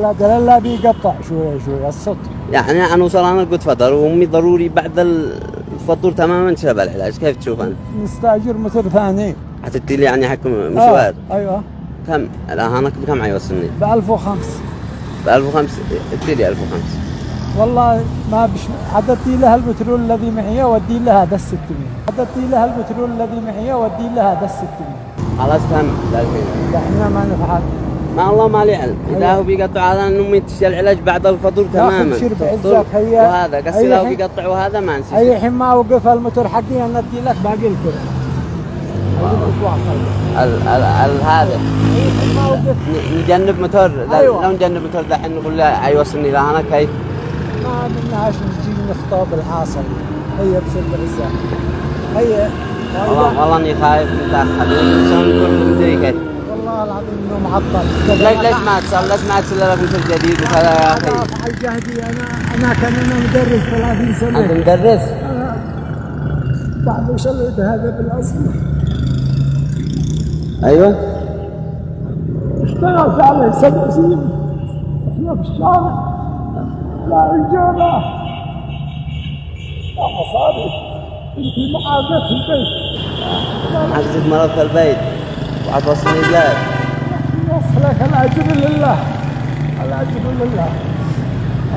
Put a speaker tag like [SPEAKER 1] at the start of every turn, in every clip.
[SPEAKER 1] لا دلال بيقطع شوي شوي الصوت.
[SPEAKER 2] يعني نوصل أنا قلت فطر وأمي ضروري بعد الفطور تماما شبه العلاج. كيف تشوف أنت؟
[SPEAKER 1] نستأجر متر ثاني.
[SPEAKER 2] حتدي لي يعني حكم مشوار؟
[SPEAKER 1] أيوه.
[SPEAKER 2] كم؟ لا هانك بكم حيوصلني؟
[SPEAKER 1] ب1005.
[SPEAKER 2] ب1005 ادي لي 1005.
[SPEAKER 1] والله ما بش عددي لها البترول الذي معي ودي لها هذا 600. عددي لها البترول الذي معي ودي لها هذا 600.
[SPEAKER 2] خلاص فهم الحين.
[SPEAKER 1] احنا ما نفعل.
[SPEAKER 2] ما الله ما لي علم. إذا هو بيقطع هذا إنه أمي تشتري العلاج بعد الفطور تماما.
[SPEAKER 1] شرب عزك هي.
[SPEAKER 2] وهذا قصي له بيقطع وهذا ما نسي.
[SPEAKER 1] أي حين ما وقف الموتور حقي أنا أدي لك باقي الكرة.
[SPEAKER 2] هذا نجنب موتور.
[SPEAKER 1] أيوة.
[SPEAKER 2] لو نجنب موتور دحين نقول له حيوصلني لهنا كيف؟
[SPEAKER 1] ما منهاش نجي نخطب الحاصل. هي بسبب العزة. هي.
[SPEAKER 2] والله اني خايف متاخر. نقول مدري كيف.
[SPEAKER 1] والله العظيم انه معطل.
[SPEAKER 2] ليش ما تصل لك مثل جديد وكذا يا اخي؟
[SPEAKER 1] انا افعل جهدي. انا مدرس 30 سنه.
[SPEAKER 2] انت مدرس؟
[SPEAKER 1] بعد شلت هذا بالازمه.
[SPEAKER 2] ايوه.
[SPEAKER 1] اشتغلت على 7 سنين. احنا في الشارع. لا اجابه. لا مصاري. انت معادة في البيت.
[SPEAKER 2] حجزت مرض في البيت وعطوصلني جاي.
[SPEAKER 1] يوصلك الاجر لله. الاجر لله.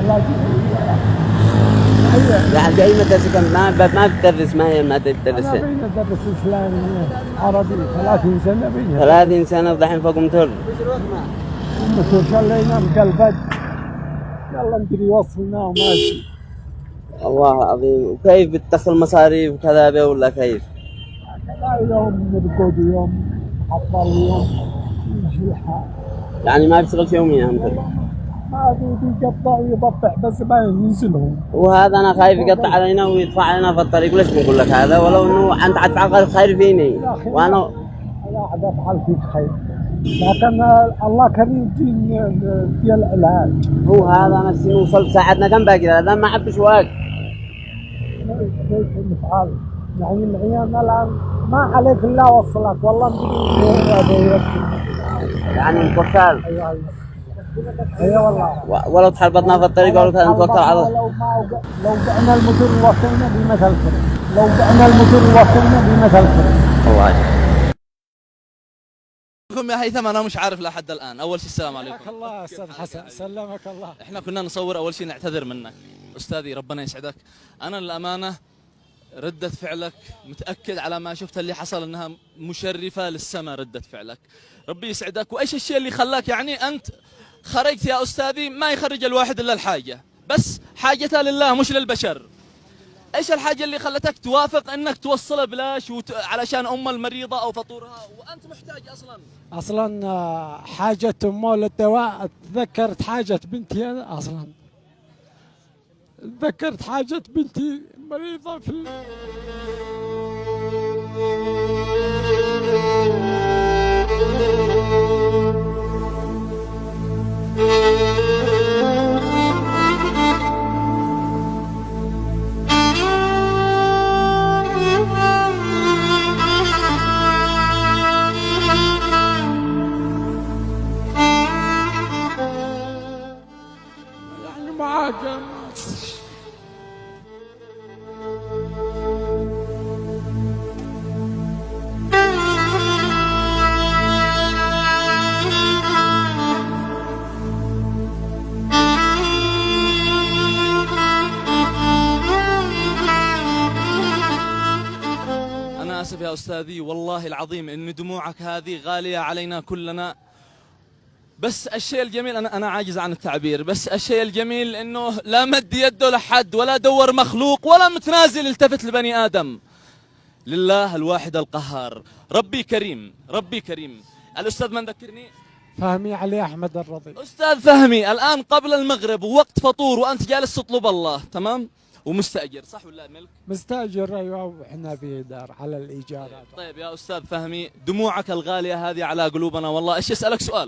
[SPEAKER 1] الاجر لله.
[SPEAKER 2] يعني اي مدرسة ما بتدرس. ما هي المادة تدرسها؟
[SPEAKER 1] انا بين ادرس اسلامي عربي 30 سنة بينها.
[SPEAKER 2] 30 سنة ودحين فوق موتور.
[SPEAKER 1] موتور شلينا مقلبت. يلا ندري وصلنا وماشي.
[SPEAKER 2] الله العظيم. وكيف بتدخل مصاريف وكذا به ولا كيف؟
[SPEAKER 1] لا يوم نرقد يوم حصل يوم يمشي الحال.
[SPEAKER 2] يعني ما بيشتغلش يوميا مثل
[SPEAKER 1] ما بيقطع ويضبع بس ما ينزلهم.
[SPEAKER 2] وهذا انا خايف يقطع علينا ويدفع علينا في الطريق. ليش بنقول لك هذا ولو انه انت تفعل خير فيني وانا
[SPEAKER 1] لا عاد افعل فيك خير لكن الله كريم دي العلاج.
[SPEAKER 2] هو هذا نفسي نوصل ساعتنا كم باقي؟ هذا ما عبش وقت.
[SPEAKER 1] كيف نفعل؟ يعني العيال الان ما عليك الا وصلك والله.
[SPEAKER 2] يعني نتوكل.
[SPEAKER 1] ايوه والله.
[SPEAKER 2] ولو تحربطنا في الطريق ولا كذا نتوكل على الله.
[SPEAKER 1] لو بعنا الموتور وصلنا بمثل كرة. لو بعنا الموتور وصلنا بمثل كرة.
[SPEAKER 2] الله
[SPEAKER 3] يا هيثم انا مش عارف لحد الان. اول شيء السلام عليكم.
[SPEAKER 1] حياك الله استاذ حسن. سلمك الله.
[SPEAKER 3] احنا كنا نصور. اول شيء نعتذر منك استاذي ربنا يسعدك. انا للامانه ردة فعلك متاكد على ما شفت اللي حصل انها مشرفه للسماء. ردة فعلك ربي يسعدك. وايش الشيء اللي خلاك يعني انت خرجت يا استاذي؟ ما يخرج الواحد الا الحاجه، بس حاجتها لله مش للبشر. ايش الحاجه اللي خلتك توافق انك توصلها بلاش علشان المريضه او فطورها وانت محتاج
[SPEAKER 1] اصلا حاجه امه للدواء. تذكرت حاجه بنتي انا اصلا. تذكرت حاجه بنتي مريضه في يعني معاك.
[SPEAKER 3] أنا آسف يا أستاذي والله العظيم إن دموعك هذه غالية علينا كلنا. بس الشيء الجميل أنا عاجز عن التعبير. بس الشيء الجميل إنه لا مد يده لحد ولا دور مخلوق ولا متنازل التفت لبني آدم. لله الواحد القهار. ربي كريم ربي كريم. الأستاذ من ذكرني؟
[SPEAKER 1] فهمي علي أحمد الرضي.
[SPEAKER 3] أستاذ فهمي الآن قبل المغرب ووقت فطور وأنت جالس تطلب الله تمام؟ ومستأجر صح ولا ملك؟
[SPEAKER 1] مستأجر ايوه. وإحنا في دار على الإيجار.
[SPEAKER 3] طيب يا أستاذ فهمي دموعك الغالية هذه على قلوبنا والله. إيش أسألك سؤال؟